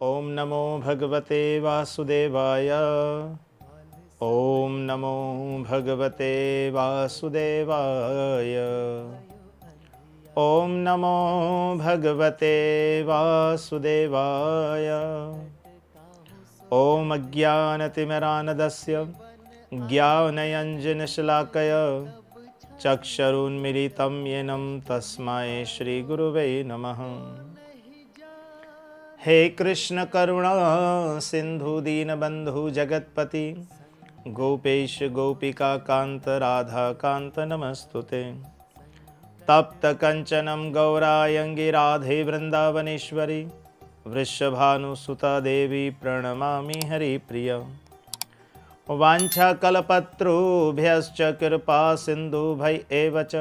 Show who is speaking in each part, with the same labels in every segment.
Speaker 1: ओम नमो भगवते वासुदेवाय। ओम नमो भगवते वासुदेवाय। ओम नमो भगवते वासुदेवाय। ओम अज्ञानतिमिरान्धस्य ज्ञानञ्जनशलाकय चक्षुरुन्मीलितं येन तस्मै श्रीगुरुवे नमः। हे कृष्ण करुणा सिंधु दीनबंधु जगत्पति गोपेश गोपिका कांत राधा कांत नमस्तुते। तप्त कंचनम गौरायंगी राधे वृंदावनेश्वरी वृषभानुसुता देवी प्रणमामि हरिप्रिय। वाञ्छाकल्पतरुभ्यश्च कृपा सिन्धुभ्य एव च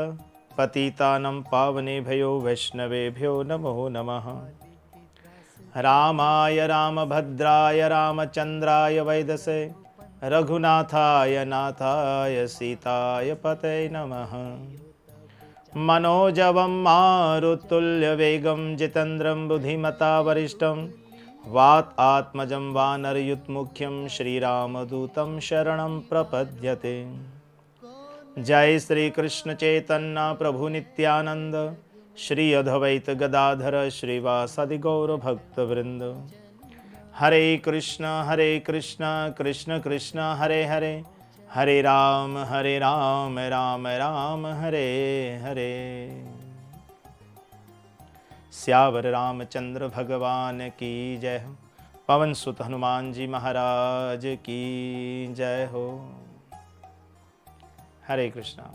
Speaker 1: पतितानं पावनेभ्यो वैष्णवेभ्यो नमो नमः। रामाय रामभद्राय रामचन्द्राय वेदसे रघुनाथाय नाथाय सीताय पतये नमः। मनोजवं मारुतुल्यवेगं जितेन्द्रं बुद्धिमता वरिष्ठं वात आत्मजं वानरयुतमुख्यं श्रीरामदूतं शरणं प्रपद्यते। जय श्री कृष्ण चैतन्य प्रभु नित्यानंद श्री अद्वैत गदाधर श्रीवासादि गौर भक्तवृंद। हरे कृष्ण कृष्ण कृष्ण हरे हरे हरे राम राम राम हरे हरे। सियावर रामचंद्र भगवान की जय हो। पवन सुत हनुमान जी महाराज की जय हो। हरे कृष्णा।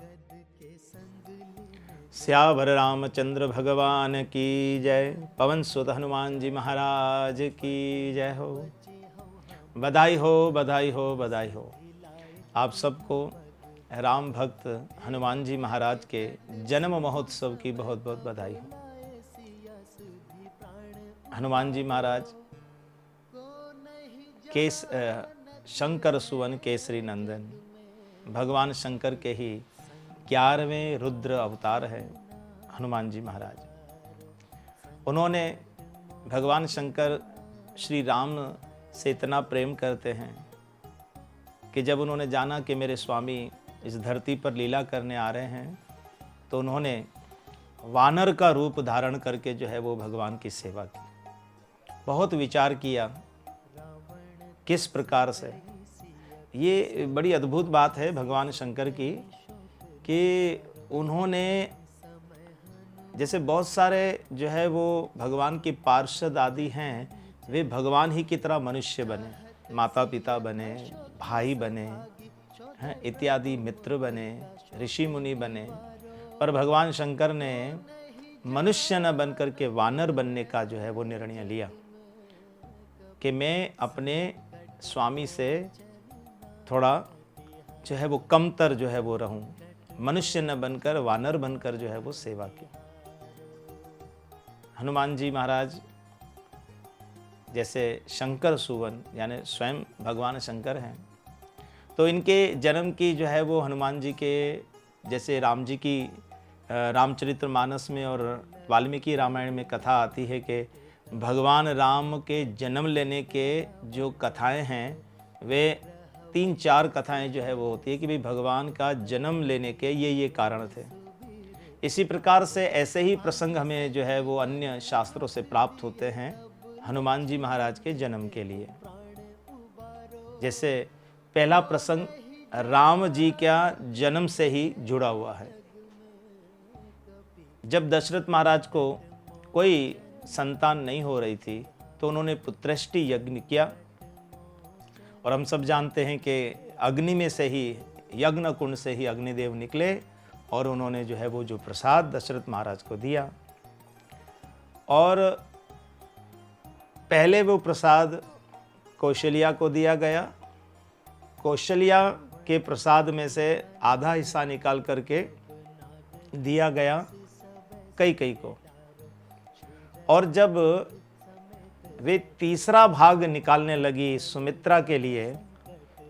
Speaker 1: सियावर रामचंद्र भगवान की जय। पवन सुत हनुमान जी महाराज की जय हो। बधाई हो बधाई हो बधाई हो। आप सबको राम भक्त हनुमान जी महाराज के जन्म महोत्सव की बहुत बहुत बधाई हो। हनुमान जी महाराज शंकर सुवन केसरी नंदन, भगवान शंकर के ही 11वें रुद्र अवतार है हनुमान जी महाराज। उन्होंने भगवान शंकर श्री राम से इतना प्रेम करते हैं कि जब उन्होंने जाना कि मेरे स्वामी इस धरती पर लीला करने आ रहे हैं तो उन्होंने वानर का रूप धारण करके जो है वो भगवान की सेवा की। बहुत विचार किया किस प्रकार से। ये बड़ी अद्भुत बात है भगवान शंकर की कि उन्होंने जैसे बहुत सारे जो है वो भगवान के पार्षद आदि हैं, वे भगवान ही की तरह मनुष्य बने, माता पिता बने, भाई बने हैं इत्यादि, मित्र बने, ऋषि मुनि बने। पर भगवान शंकर ने मनुष्य न बनकर के वानर बनने का जो है वो निर्णय लिया कि मैं अपने स्वामी से थोड़ा जो है वो कमतर जो है वो रहूं, मनुष्य न बनकर वानर बनकर जो है वो सेवा की। हनुमान जी महाराज जैसे शंकर सुवन यानी स्वयं भगवान शंकर हैं, तो इनके जन्म की जो है वो हनुमान जी के जैसे राम जी की रामचरितमानस में और वाल्मीकि रामायण में कथा आती है कि भगवान राम के जन्म लेने के जो कथाएं हैं वे 3-4 कथाएं जो है वो होती है कि भाई भगवान का जन्म लेने के ये कारण थे। इसी प्रकार से ऐसे ही प्रसंग हमें जो है वो अन्य शास्त्रों से प्राप्त होते हैं हनुमान जी महाराज के जन्म के लिए। जैसे पहला प्रसंग राम जी का जन्म से ही जुड़ा हुआ है। जब दशरथ महाराज को कोई संतान नहीं हो रही थी तो उन्होंने पुत्रष्टि यज्ञ किया, और हम सब जानते हैं कि अग्नि में से ही, यज्ञ कुंड से ही अग्निदेव निकले और उन्होंने जो है वो जो प्रसाद दशरथ महाराज को दिया। और पहले वो प्रसाद कौशल्या को दिया गया। कौशल्या के प्रसाद में से आधा हिस्सा निकाल करके दिया गया कैकेयी को। और जब वे तीसरा भाग निकालने लगी सुमित्रा के लिए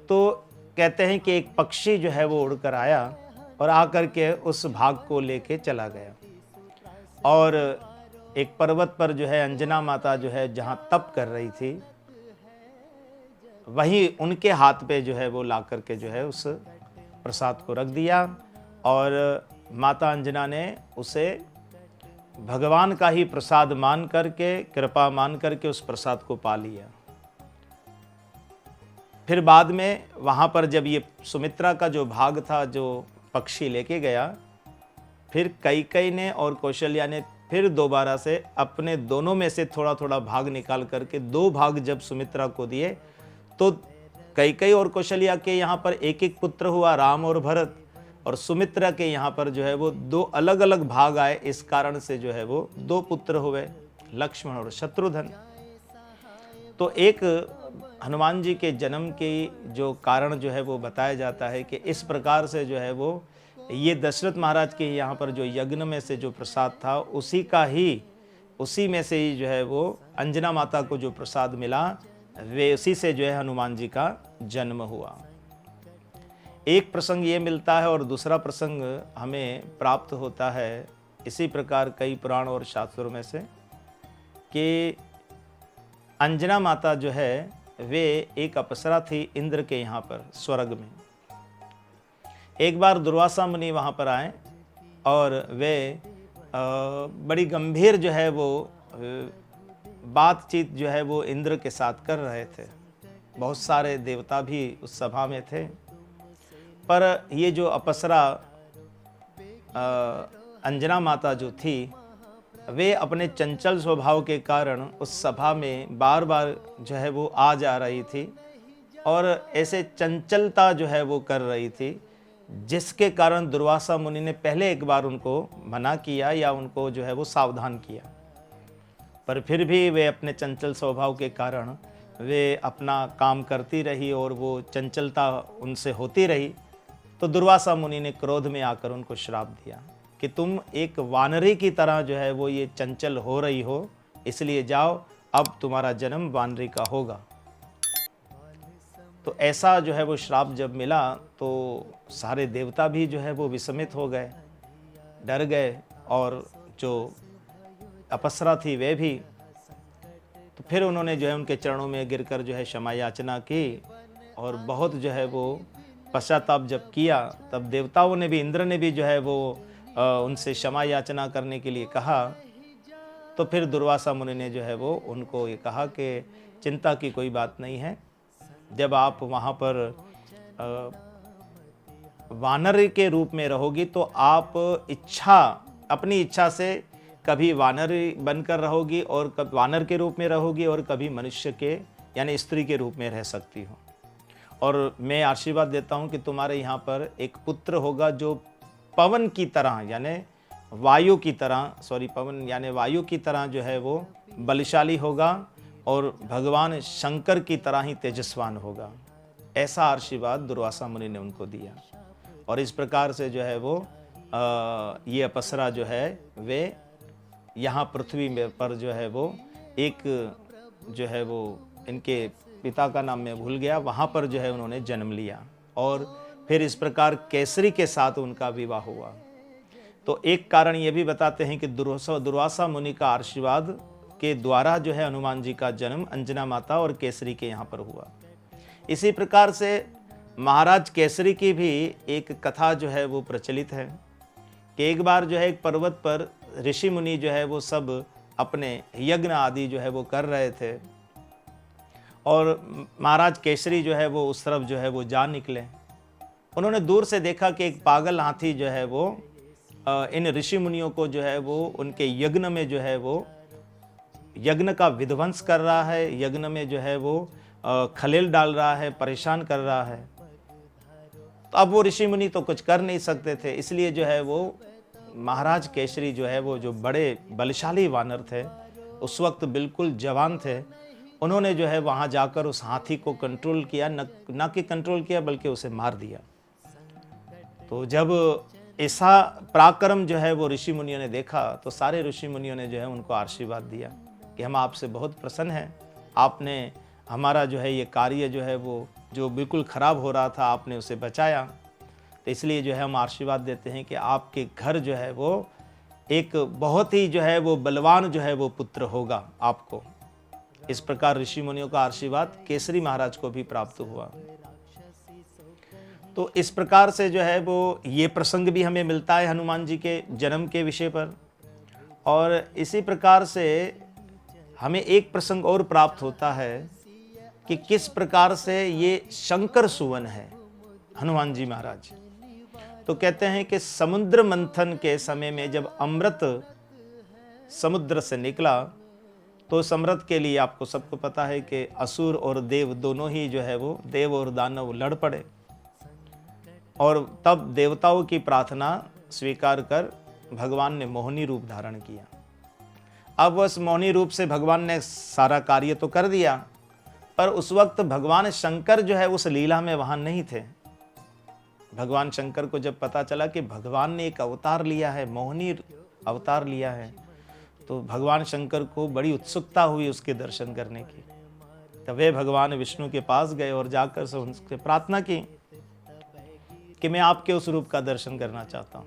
Speaker 1: तो कहते हैं कि एक पक्षी जो है वो उड़कर आया और आकर के उस भाग को लेके चला गया। और एक पर्वत पर जो है अंजना माता जो है जहाँ तप कर रही थी, वहीं उनके हाथ पे जो है वो ला करके जो है उस प्रसाद को रख दिया और माता अंजना ने उसे भगवान का ही प्रसाद मान करके, कृपा मान करके उस प्रसाद को पा लिया। फिर बाद में वहाँ पर जब ये सुमित्रा का जो भाग था, जो पक्षी लेके गया, फिर कैकेयी ने और कौशल्या ने फिर दोबारा से अपने दोनों में से थोड़ा थोड़ा भाग निकाल करके 2 भाग जब सुमित्रा को दिए, तो कैकेयी और कौशल्या के यहाँ पर एक एक पुत्र हुआ, राम और भरत, और सुमित्रा के यहाँ पर जो है वो 2 अलग अलग भाग आए। इस कारण से जो है वो 2 पुत्र हुए, लक्ष्मण और शत्रुघ्न। तो एक हनुमान जी के जन्म के जो कारण जो है वो बताया जाता है कि इस प्रकार से जो है वो ये दशरथ महाराज के यहाँ पर जो यज्ञ में से जो प्रसाद था, उसी में से ही जो है वो अंजना माता को जो प्रसाद मिला, वे उसी से जो है हनुमान जी का जन्म हुआ। एक प्रसंग ये मिलता है और दूसरा प्रसंग हमें प्राप्त होता है इसी प्रकार कई पुराण और शास्त्रों में से कि अंजना माता जो है वे एक अप्सरा थी इंद्र के यहाँ पर स्वर्ग में। एक बार दुर्वासा मुनि वहाँ पर आए और वे बड़ी गंभीर जो है वो बातचीत जो है वो इंद्र के साथ कर रहे थे। बहुत सारे देवता भी उस सभा में थे, पर ये जो अप्सरा अंजना माता जो थी, वे अपने चंचल स्वभाव के कारण उस सभा में बार बार जो है वो आ जा रही थी और ऐसे चंचलता जो है वो कर रही थी, जिसके कारण दुर्वासा मुनि ने पहले एक बार उनको मना किया या उनको जो है वो सावधान किया, पर फिर भी वे अपने चंचल स्वभाव के कारण वे अपना काम करती रही और वो चंचलता उनसे होती रही। तो दुर्वासा मुनि ने क्रोध में आकर उनको श्राप दिया कि तुम एक वानरी की तरह जो है वो ये चंचल हो रही हो, इसलिए जाओ, अब तुम्हारा जन्म वानरी का होगा। तो ऐसा जो है वो श्राप जब मिला तो सारे देवता भी जो है वो विस्मित हो गए, डर गए, और जो अप्सरा थी वे भी। तो फिर उन्होंने जो है उनके चरणों में गिरकर जो है क्षमा याचना की और बहुत जो है वो पश्चाताप जब किया, तब देवताओं ने भी, इंद्र ने भी जो है वो उनसे क्षमा याचना करने के लिए कहा। तो फिर दुर्वासा मुनि ने जो है वो उनको ये कहा कि चिंता की कोई बात नहीं है, जब आप वहाँ पर वानर के रूप में रहोगी तो आप अपनी इच्छा से कभी वानर बनकर रहोगी और कभी वानर के रूप में रहोगी और कभी मनुष्य के यानी स्त्री के रूप में रह सकती हो। और मैं आशीर्वाद देता हूँ कि तुम्हारे यहाँ पर एक पुत्र होगा जो पवन की तरह यानी वायु की तरह, पवन यानी वायु की तरह जो है वो बलशाली होगा और भगवान शंकर की तरह ही तेजस्वान होगा। ऐसा आशीर्वाद दुर्वासा मुनि ने उनको दिया। और इस प्रकार से जो है वो ये अप्सरा जो है वे यहाँ पृथ्वी में पर जो है वो एक जो है वो इनके पिता का नाम मैं भूल गया, वहाँ पर जो है उन्होंने जन्म लिया और फिर इस प्रकार केसरी के साथ उनका विवाह हुआ। तो एक कारण ये भी बताते हैं कि दुर्वासा मुनि का आशीर्वाद के द्वारा जो है हनुमान जी का जन्म अंजना माता और केसरी के यहाँ पर हुआ। इसी प्रकार से महाराज केसरी की भी एक कथा जो है वो प्रचलित है कि एक बार जो है एक पर्वत पर ऋषि मुनि जो है वो सब अपने यज्ञ आदि जो है वो कर रहे थे और महाराज केसरी जो है वो उस तरफ जो है वो जा निकले। उन्होंने दूर से देखा कि एक पागल हाथी जो है वो इन ऋषि मुनियों को जो है वो उनके यज्ञ में जो है वो यज्ञ का विध्वंस कर रहा है, यज्ञ में जो है वो खलेल डाल रहा है, परेशान कर रहा है। तो अब वो ऋषि मुनि तो कुछ कर नहीं सकते थे, इसलिए जो है वो महाराज केसरी जो है वो जो बड़े बलशाली वानर थे, उस वक्त बिल्कुल जवान थे, उन्होंने जो है वहाँ जाकर उस हाथी को कंट्रोल किया, न कि कंट्रोल किया बल्कि उसे मार दिया। तो जब ऐसा पराक्रम जो है वो ऋषि मुनियों ने देखा तो सारे ऋषि मुनियों ने जो है उनको आशीर्वाद दिया कि हम आपसे बहुत प्रसन्न हैं, आपने हमारा जो है ये कार्य जो है वो जो बिल्कुल ख़राब हो रहा था आपने उसे बचाया। तो इसलिए जो है हम आशीर्वाद देते हैं कि आपके घर जो है वो एक बहुत ही जो है वो बलवान जो है वो पुत्र होगा आपको। इस प्रकार ऋषि मुनियों का आशीर्वाद केसरी महाराज को भी प्राप्त हुआ। तो इस प्रकार से जो है वो ये प्रसंग भी हमें मिलता है हनुमान जी के जन्म के विषय पर। और इसी प्रकार से हमें एक प्रसंग और प्राप्त होता है कि किस प्रकार से ये शंकर सुवन है हनुमान जी महाराज। तो कहते हैं कि समुद्र मंथन के समय में जब अमृत समुद्र से निकला तो उस अमृत के लिए आपको सबको पता है कि असुर और देव दोनों ही जो है वो देव और दानव लड़ पड़े, और तब देवताओं की प्रार्थना स्वीकार कर भगवान ने मोहिनी रूप धारण किया। अब उस मोहिनी रूप से भगवान ने सारा कार्य तो कर दिया, पर उस वक्त भगवान शंकर जो है उस लीला में वहां नहीं थे। भगवान शंकर को जब पता चला कि भगवान ने एक अवतार लिया है, मोहिनी अवतार लिया है, तो भगवान शंकर को बड़ी उत्सुकता हुई उसके दर्शन करने की। तब वे भगवान विष्णु के पास गए और जाकर से उनसे प्रार्थना की कि मैं आपके उस रूप का दर्शन करना चाहता हूँ।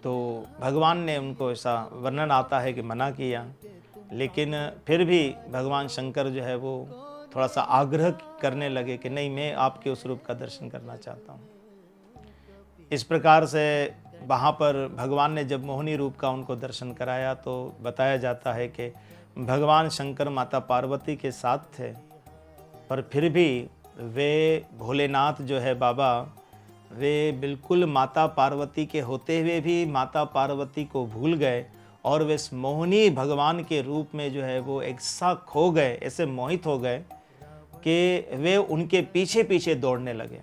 Speaker 1: तो भगवान ने उनको ऐसा वर्णन आता है कि मना किया, लेकिन फिर भी भगवान शंकर जो है वो थोड़ा सा आग्रह करने लगे कि नहीं, मैं आपके उस रूप का दर्शन करना चाहता हूँ। इस प्रकार से वहाँ पर भगवान ने जब मोहिनी रूप का उनको दर्शन कराया तो बताया जाता है कि भगवान शंकर माता पार्वती के साथ थे, पर फिर भी वे भोलेनाथ जो है बाबा, वे बिल्कुल माता पार्वती के होते हुए भी माता पार्वती को भूल गए और वे मोहिनी भगवान के रूप में जो है वो ऐसा खो गए, ऐसे मोहित हो गए कि वे उनके पीछे पीछे दौड़ने लगे।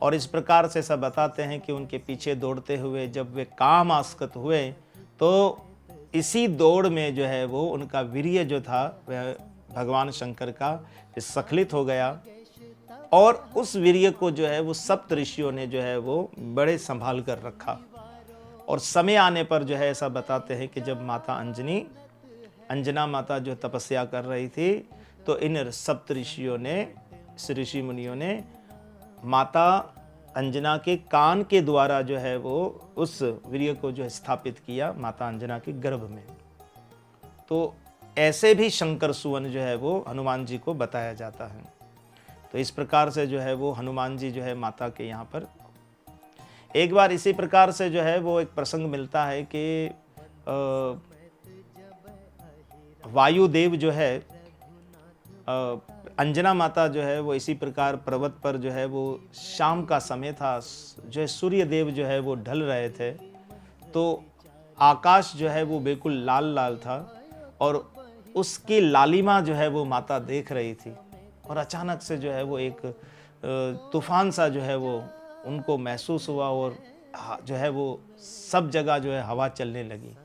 Speaker 1: और इस प्रकार से सब बताते हैं कि उनके पीछे दौड़ते हुए जब वे काम आसक्त हुए तो इसी दौड़ में जो है वो उनका वीर्य जो था वह भगवान शंकर का स्खलित हो गया, और उस वीर्य को जो है वो सप्त ऋषियों ने जो है वो बड़े संभाल कर रखा। और समय आने पर जो है ऐसा बताते हैं कि जब माता अंजना माता जो तपस्या कर रही थी, तो इन सप्त ऋषियों ने, ऋषि मुनियों ने माता अंजना के कान के द्वारा जो है वो उस वीर्य को जो है स्थापित किया माता अंजना के गर्भ में। तो ऐसे भी शंकर सुवन जो है वो हनुमान जी को बताया जाता है। तो इस प्रकार से जो है वो हनुमान जी जो है माता के यहाँ पर एक बार इसी प्रकार से जो है वो एक प्रसंग मिलता है कि वायुदेव जो है, अंजना माता जो है वो इसी प्रकार पर्वत पर जो है वो शाम का समय था, जो है सूर्य देव जो है वो ढल रहे थे, तो आकाश जो है वो बिल्कुल लाल लाल था और उसकी लालिमा जो है वो माता देख रही थी। और अचानक से जो है वो एक तूफान सा जो है वो उनको महसूस हुआ और जो है वो सब जगह जो है हवा चलने लगी।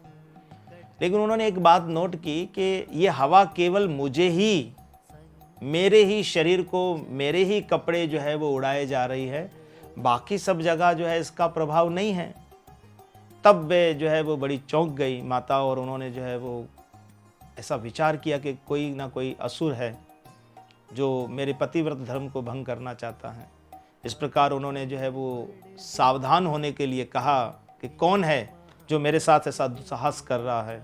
Speaker 1: लेकिन उन्होंने एक बात नोट की कि ये हवा केवल मुझे ही, मेरे ही शरीर को, मेरे ही कपड़े जो है वो उड़ाए जा रही है, बाकी सब जगह जो है इसका प्रभाव नहीं है। तब वे जो है वो बड़ी चौंक गई माता, और उन्होंने जो है वो ऐसा विचार किया कि कोई ना कोई असुर है जो मेरे पतिव्रत धर्म को भंग करना चाहता है। इस प्रकार उन्होंने जो है वो सावधान होने के लिए कहा कि कौन है जो मेरे साथ ऐसा दुस्साहस कर रहा है।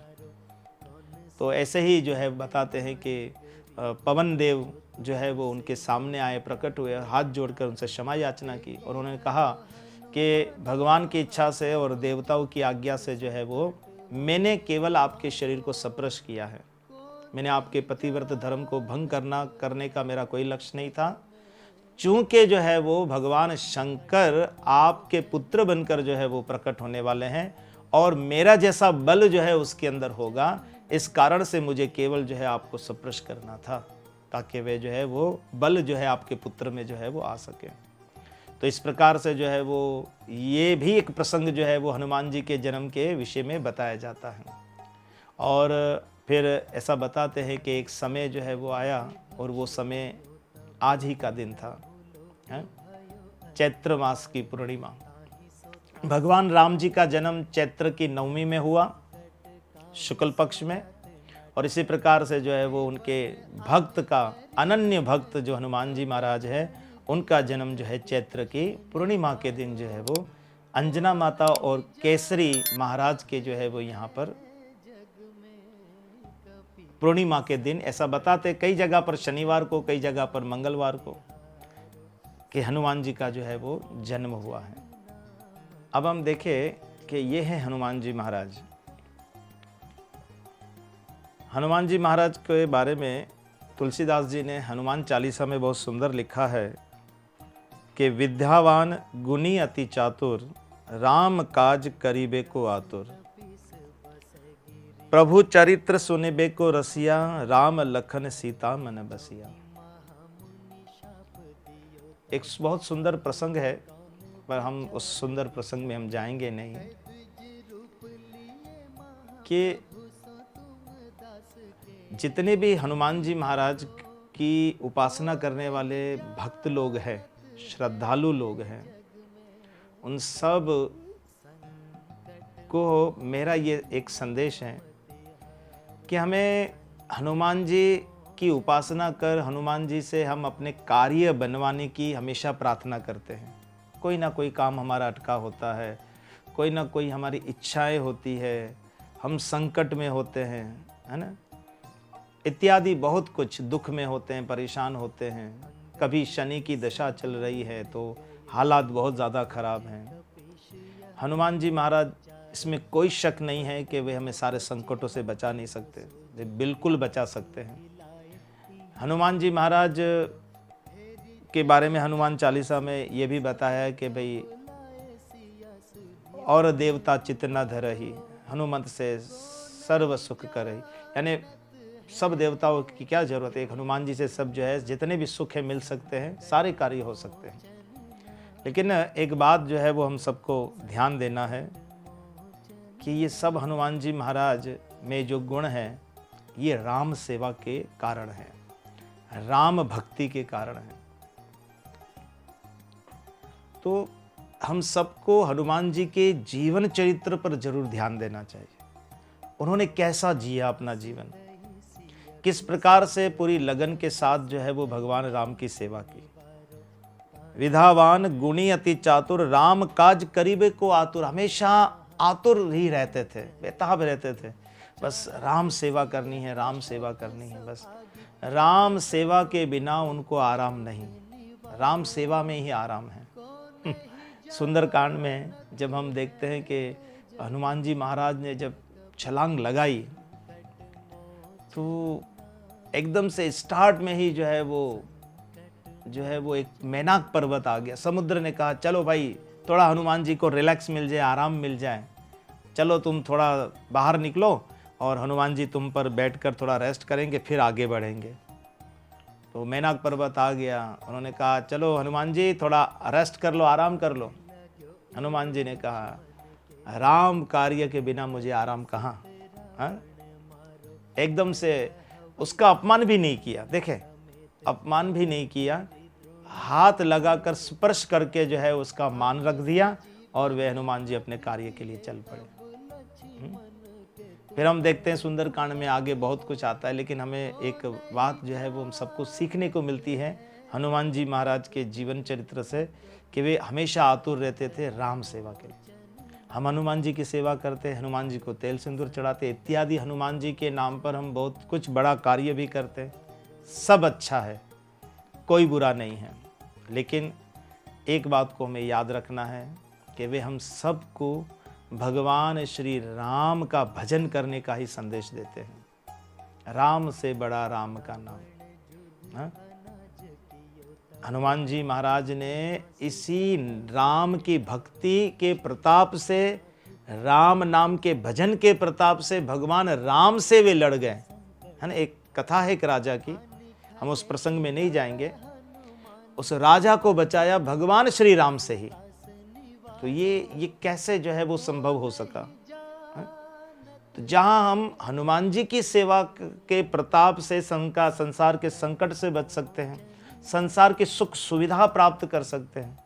Speaker 1: तो ऐसे ही जो है बताते हैं कि पवन देव जो है वो उनके सामने आए, प्रकट हुए, हाथ जोड़कर उनसे क्षमा याचना की, और उन्होंने कहा कि भगवान की इच्छा से और देवताओं की आज्ञा से जो है वो मैंने केवल आपके शरीर को स्पर्श किया है, मैंने आपके पतिव्रत धर्म को भंग करने का मेरा कोई लक्ष्य नहीं था। चूंकि जो है वो भगवान शंकर आपके पुत्र बनकर जो है वो प्रकट होने वाले हैं और मेरा जैसा बल जो है उसके अंदर होगा, इस कारण से मुझे केवल जो है आपको स्पर्श करना था, ताकि वे जो है वो बल जो है आपके पुत्र में जो है वो आ सके। तो इस प्रकार से जो है वो ये भी एक प्रसंग जो है वो हनुमान जी के जन्म के विषय में बताया जाता है। और फिर ऐसा बताते हैं कि एक समय जो है वो आया, और वो समय आज ही का दिन था, चैत्र मास की पूर्णिमा। भगवान राम जी का जन्म चैत्र की नवमी में हुआ, शुक्ल पक्ष में, और इसी प्रकार से जो है वो उनके भक्त का, अनन्य भक्त जो हनुमान जी महाराज है, उनका जन्म जो है चैत्र की पूर्णिमा के दिन जो है वो अंजना माता और केसरी महाराज के जो है वो यहाँ पर पूर्णिमा के दिन, ऐसा बताते कई जगह पर शनिवार को, कई जगह पर मंगलवार को, कि हनुमान जी का जो है वो जन्म हुआ है। अब हम देखें कि ये है हनुमान जी महाराज। हनुमान जी महाराज के बारे में तुलसीदास जी ने हनुमान चालीसा में बहुत सुंदर लिखा है कि विद्यावान गुणी अति चातुर, राम काज करीबे को आतुर, प्रभु चरित्र सुनिबे को रसिया, राम लखन सीता मन बसिया। एक बहुत सुंदर प्रसंग है, पर हम उस सुंदर प्रसंग में हम जाएंगे नहीं, कि जितने भी हनुमान जी महाराज की उपासना करने वाले भक्त लोग हैं, श्रद्धालु लोग हैं, उन सब को मेरा ये एक संदेश है कि हमें हनुमान जी की उपासना कर, हनुमान जी से हम अपने कार्य बनवाने की हमेशा प्रार्थना करते हैं। कोई ना कोई काम हमारा अटका होता है, कोई ना कोई हमारी इच्छाएं होती है, हम संकट में होते हैं, है ना, इत्यादि बहुत कुछ, दुख में होते हैं, परेशान होते हैं, कभी शनि की दशा चल रही है तो हालात बहुत ज़्यादा खराब हैं। हनुमान जी महाराज, इसमें कोई शक नहीं है कि वे हमें सारे संकटों से बचा नहीं सकते, वे बिल्कुल बचा सकते हैं। हनुमान जी महाराज के बारे में हनुमान चालीसा में ये भी बताया है कि भाई और देवता चित्त न धरहि, हनुमत से सर्व सुख करहि, यानी सब देवताओं की क्या जरूरत है, एक हनुमान जी से सब जो है जितने भी सुख है मिल सकते हैं, सारे कार्य हो सकते हैं। लेकिन एक बात जो है वो हम सबको ध्यान देना है कि ये सब हनुमान जी महाराज में जो गुण है ये राम सेवा के कारण है, राम भक्ति के कारण है। तो हम सबको हनुमान जी के जीवन चरित्र पर जरूर ध्यान देना चाहिए। उन्होंने कैसा जिया अपना जीवन, किस प्रकार से पूरी लगन के साथ जो है वो भगवान राम की सेवा की। विधावान गुणी अति चातुर, राम काज करीबे को आतुर, हमेशा आतुर ही रहते थे, बेताब रहते थे, बस राम सेवा करनी है, राम सेवा करनी है, बस राम सेवा के बिना उनको आराम नहीं, राम सेवा में ही आराम है। सुंदरकांड में जब हम देखते हैं कि हनुमान जी महाराज ने जब छलांग लगाई तो एकदम से स्टार्ट में ही जो है वो एक मैनाक पर्वत आ गया। समुद्र ने कहा चलो भाई थोड़ा हनुमान जी को रिलैक्स मिल जाए, आराम मिल जाए, चलो तुम थोड़ा बाहर निकलो और हनुमान जी तुम पर बैठकर थोड़ा रेस्ट करेंगे, फिर आगे बढ़ेंगे। तो मैनाक पर्वत आ गया, उन्होंने कहा चलो हनुमान जी थोड़ा रेस्ट कर लो, आराम कर लो। हनुमान जी ने कहा राम कार्य के बिना मुझे आराम कहाँ। एकदम से उसका अपमान भी नहीं किया, देखें अपमान भी नहीं किया, हाथ लगाकर स्पर्श करके जो है उसका मान रख दिया और वे हनुमान जी अपने कार्य के लिए चल पड़े। फिर हम देखते हैं सुंदरकांड में आगे बहुत कुछ आता है, लेकिन हमें एक बात जो है वो हम सबको सीखने को मिलती है हनुमान जी महाराज के जीवन चरित्र से, कि वे हमेशा आतुर रहते थे राम सेवा के लिए। हम हनुमान जी की सेवा करते, हनुमान जी को तेल सिंदूर चढ़ाते इत्यादि, हनुमान जी के नाम पर हम बहुत कुछ बड़ा कार्य भी करते हैं, सब अच्छा है, कोई बुरा नहीं है। लेकिन एक बात को हमें याद रखना है कि वे हम सबको भगवान श्री राम का भजन करने का ही संदेश देते हैं। राम से बड़ा राम का नाम। हाँ? हनुमान जी महाराज ने इसी राम की भक्ति के प्रताप से, राम नाम के भजन के प्रताप से भगवान राम से वे लड़ गए, है ना। एक कथा है एक राजा की, हम उस प्रसंग में नहीं जाएंगे। उस राजा को बचाया भगवान श्री राम से ही। तो ये कैसे जो है वो संभव हो सका। तो जहां हम हनुमान जी की सेवा के प्रताप से संसार के संकट से बच सकते हैं, संसार की सुख सुविधा प्राप्त कर सकते हैं,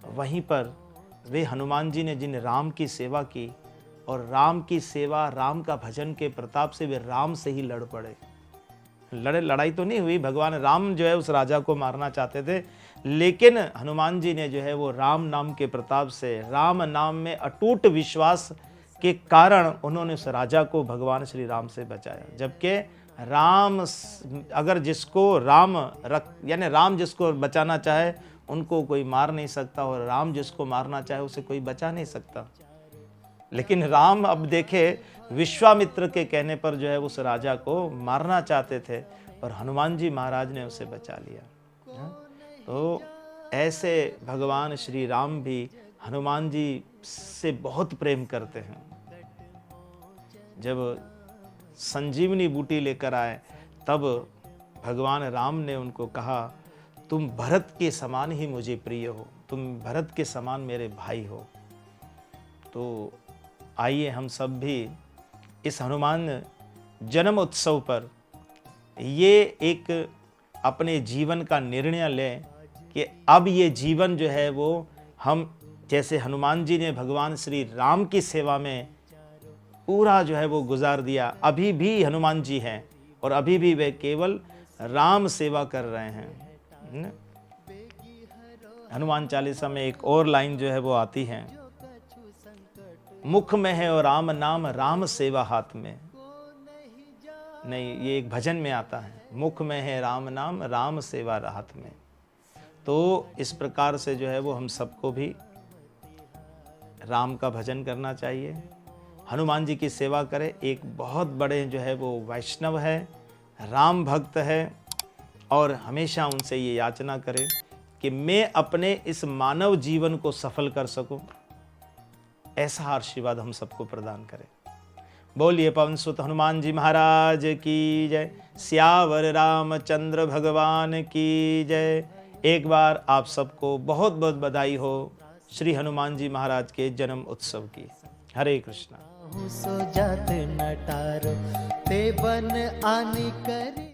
Speaker 1: वहीं पर वे हनुमान जी ने जिन राम की सेवा की और राम की सेवा, राम का भजन के प्रताप से वे राम से ही लड़ पड़े। लड़ाई तो नहीं हुई, भगवान राम जो है उस राजा को मारना चाहते थे, लेकिन हनुमान जी ने जो है वो राम नाम के प्रताप से, राम नाम में अटूट विश्वास के कारण उन्होंने उस राजा को भगवान श्री राम से बचाया। जबकि राम अगर जिसको राम यानी राम जिसको बचाना चाहे उनको कोई मार नहीं सकता, और राम जिसको मारना चाहे उसे कोई बचा नहीं सकता। लेकिन राम अब देखे विश्वामित्र के कहने पर जो है उस राजा को मारना चाहते थे, और हनुमान जी महाराज ने उसे बचा लिया। तो ऐसे भगवान श्री राम भी हनुमान जी से बहुत प्रेम करते हैं। जब संजीवनी बूटी लेकर आए तब भगवान राम ने उनको कहा, तुम भरत के समान ही मुझे प्रिय हो, तुम भरत के समान मेरे भाई हो। तो आइए हम सब भी इस हनुमान जन्म उत्सव पर ये एक अपने जीवन का निर्णय लें कि अब ये जीवन जो है वो हम, जैसे हनुमान जी ने भगवान श्री राम की सेवा में पूरा जो है वो गुजार दिया, अभी भी हनुमान जी हैं और अभी भी वे केवल राम सेवा कर रहे हैं। हनुमान चालीसा में एक और लाइन जो है वो आती है, मुख में है और राम नाम, राम सेवा हाथ में। नहीं, ये एक भजन में आता है, मुख में है राम नाम, राम सेवा हाथ में। तो इस प्रकार से जो है वो हम सबको भी राम का भजन करना चाहिए, हनुमान जी की सेवा करें। एक बहुत बड़े जो है वो वैष्णव है, राम भक्त है, और हमेशा उनसे ये याचना करें कि मैं अपने इस मानव जीवन को सफल कर सकूं। ऐसा आशीर्वाद हम सबको प्रदान करें। बोलिए पवन सुत हनुमान जी महाराज की जय, सियावर रामचंद्र भगवान की जय। एक बार आप सबको बहुत बहुत बधाई हो श्री हनुमान जी महाराज के जन्म उत्सव की। हरे कृष्णा।
Speaker 2: सो जात नटारो ते बन आनी करी।